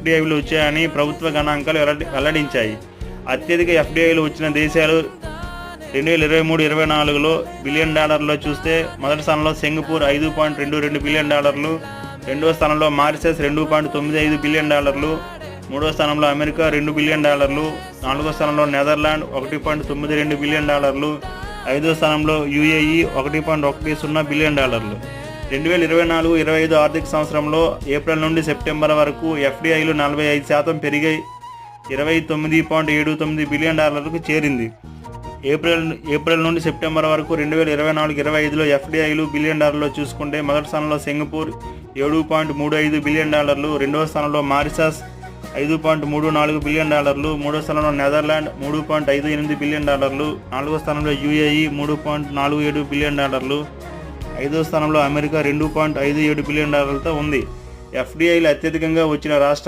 ఎఫ్డిఐలు వచ్చాయని ప్రభుత్వ గణాంకాలు వెల్లడించాయి. అత్యధిక ఎఫ్డిఐలు వచ్చిన దేశాలు 2023-24లో బిలియన్ డాలర్లో చూస్తే మొదటి స్థానంలో సింగపూర్ $5.22 బిలియన్, రెండవ స్థానంలో మారిషస్ $2.95 బిలియన్, మూడవ స్థానంలో అమెరికా $2 బిలియన్, నాలుగో స్థానంలో నెదర్లాండ్ $1.92 బిలియన్, ఐదవ స్థానంలో యుఏఈ $1.10 బిలియన్. 2024-25 ఆర్థిక సంవత్సరంలో ఏప్రిల్ నుండి సెప్టెంబర్ వరకు ఎఫ్డిఐలు 45% పెరిగి $29.79 బిలియన్ చేరింది. ఏప్రిల్ నుండి సెప్టెంబర్ వరకు 2024-25లో ఎఫ్డిఐలు బిలియన్ డాలర్లో చూసుకుంటే మొదటి స్థానంలో సింగపూర్ $7.35 బిలియన్, రెండవ స్థానంలో మారిషస్ $5.34 బిలియన్, మూడో స్థానంలో నెదర్లాండ్ $3.58 బిలియన్, నాలుగో స్థానంలో యుఏఈ $3.47 బిలియన్, ఐదవ స్థానంలో అమెరికా $2.57 బిలియన్ ఉంది. ఎఫ్డిఐలు అత్యధికంగా వచ్చిన రాష్ట్రాలు